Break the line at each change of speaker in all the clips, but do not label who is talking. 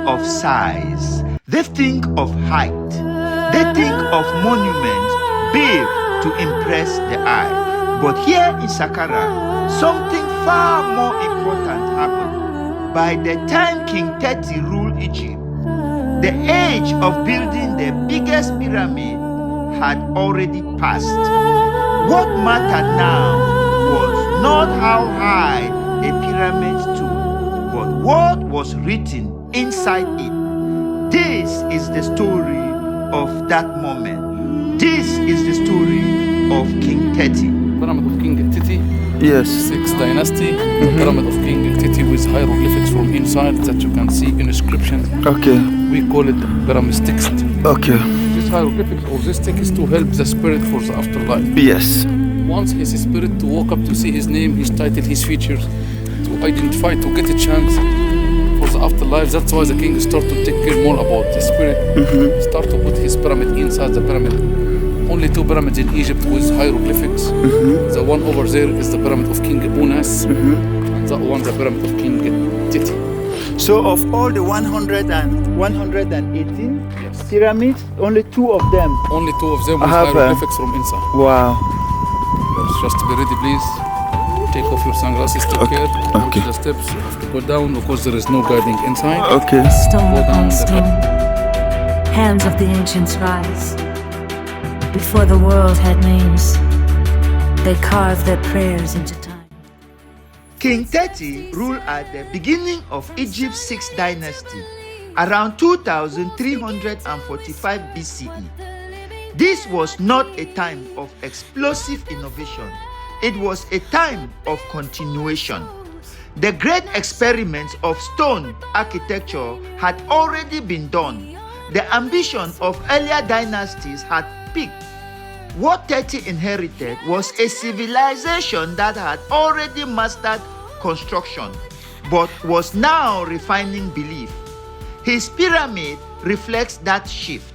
of size. They think of height. They think of monuments big to impress the eye. But here in Saqqara, something far more important happened. By the time King Teti ruled Egypt, the age of building the biggest pyramid had already passed. What mattered now was not how high a pyramid stood, but what was written inside it. This is the story of that moment. This is the story of King Teti.
Pyramid of King Teti.
Yes.
Sixth Dynasty. The Pyramid of King Teti with hieroglyphics from inside that you can see inscription.
Okay.
We call it Pyramid text.
Okay.
This hieroglyphics or this text is to help the spirit for the afterlife.
Yes.
Once his spirit to walk up to see his name, his title, his features, to identify, to get a chance for the afterlife. That's why the king start to take care more about the spirit. Start to put his pyramid inside the pyramid. Only 2 pyramids in Egypt with hieroglyphics. The one over there is the Pyramid of King Unas, and that one the Pyramid of King Teti.
So of all the 118 pyramids, only 2 of them.
Only 2 of them with hieroglyphics from inside.
Wow.
Just be ready, please. Take off your sunglasses, take care. Go to the steps, you have to go down because there is no guiding inside.
Okay.
Stone upon stone, hands of the ancients rise. Before the world had names, they carved their prayers into time.
King Teti ruled at the beginning of Egypt Sixth Dynasty, around 2345 BCE. This was not a time of explosive innovation. It was a time of continuation. The great experiments of stone architecture had already been done. The ambition of earlier dynasties had peaked. What Teti inherited was a civilization that had already mastered construction, but was now refining belief. His pyramid reflects that shift.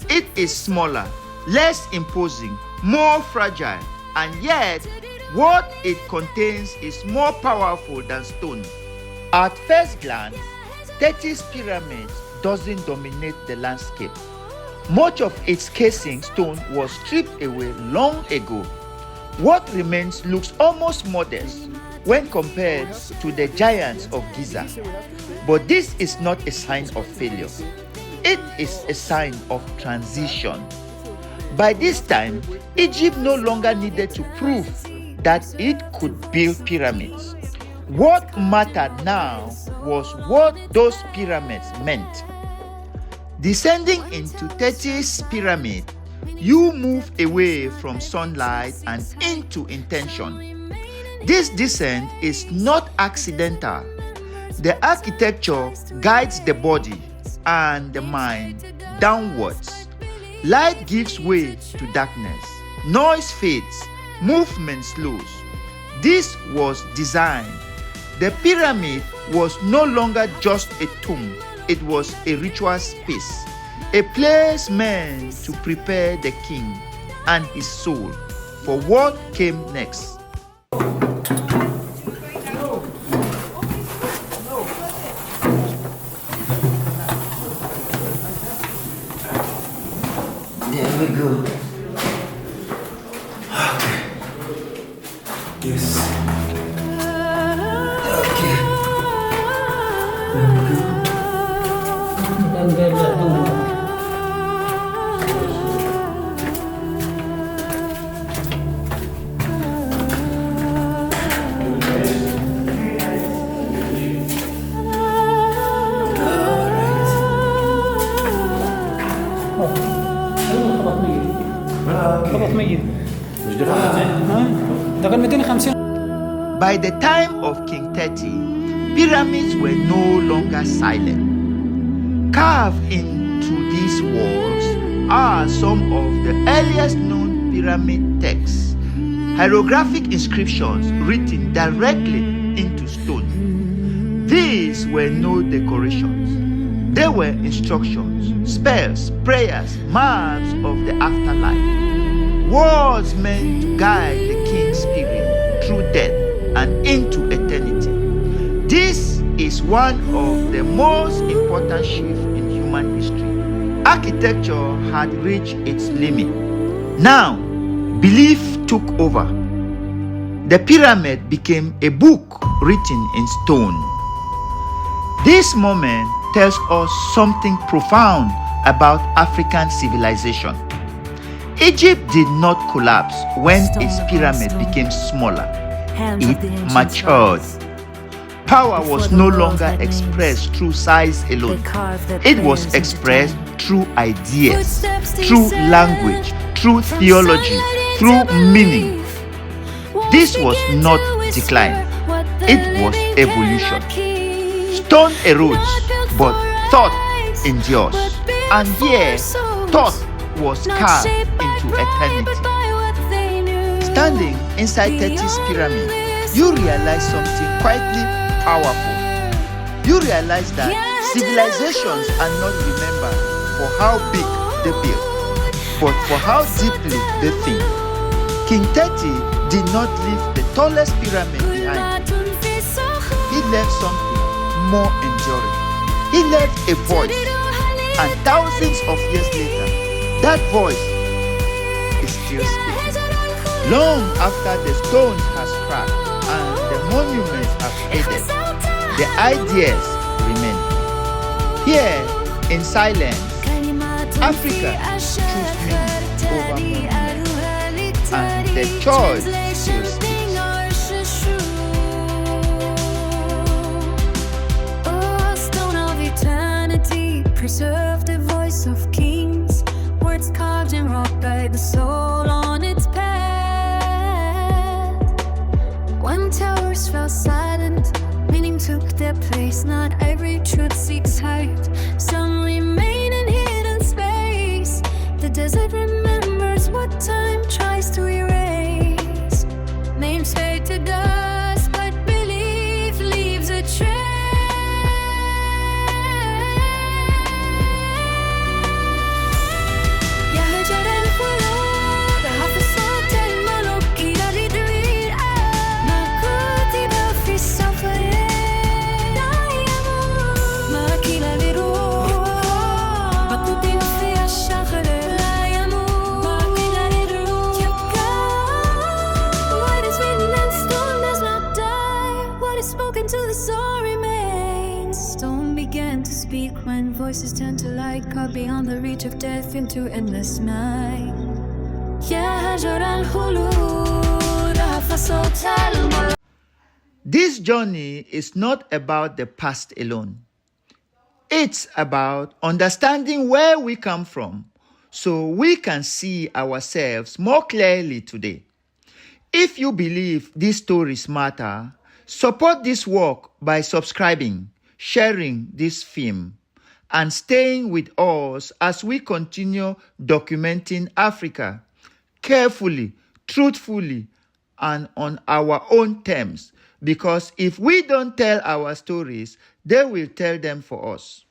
It is smaller, less imposing, more fragile, and yet what it contains is more powerful than stone. At first glance, Teti's pyramid doesn't dominate the landscape. Much of its casing stone was stripped away long ago. What remains looks almost modest when compared to the giants of Giza. But this is not a sign of failure. It is a sign of transition. By this time, Egypt no longer needed to prove that it could build pyramids. What mattered now was what those pyramids meant. Descending into Teti's pyramid, you move away from sunlight and into intention. This descent is not accidental. The architecture guides the body and the mind downwards. Light gives way to darkness. Noise fades. Movement slows. This was design. The pyramid was no longer just a tomb. It was a ritual space, a place meant to prepare the king and his soul for what came next.
There we go. Okay. Yes. Okay.
By the time of King Teti, pyramids were no longer silent. Carved into these walls are some of the earliest known pyramid texts, hieroglyphic inscriptions written directly into stone. These were no decorations. They were instructions, spells, prayers, maps of the afterlife. Words meant to guide the king's spirit through death and into eternity. This is one of the most important shifts in human history. Architecture had reached its limit. Now, belief took over. The pyramid became a book written in stone. This moment tells us something profound about African civilization. Egypt did not collapse when its pyramid became smaller. It matured. Power was no longer expressed through size alone. It was expressed through ideas, through language, through theology, through meaning. This was not decline. It was evolution. Stone erodes, but thought endures. And here, thought was carved into eternity. Standing inside Teti's pyramid, you realize something quietly powerful. You realize that civilizations are not remembered for how big they build, but for how deeply they think. King Teti did not leave the tallest pyramid behind. He left something more enduring. He left a voice, and thousands of years later, that voice is still speaking. Long after the stones has cracked and the monuments have faded, the ideas remain. Here, in silence, Africa chooses meaning over monuments, and the choice still speaks.
Preserve the voice of kings, words carved in rock guide the soul on its path. When towers fell silent, meaning took their place. Not every truth seeks height, some remain in hidden space. The desert remembers what time tries to erase. Names fade to dust, but belief leaves a trace. When voices turn to light, caught beyond the reach of death into endless night.
This journey is not about the past alone. It's about understanding where we come from so we can see ourselves more clearly today. If you believe these stories matter, support this work by subscribing, sharing this film, and staying with us as we continue documenting Africa carefully, truthfully, and on our own terms. Because if we don't tell our stories, they will tell them for us.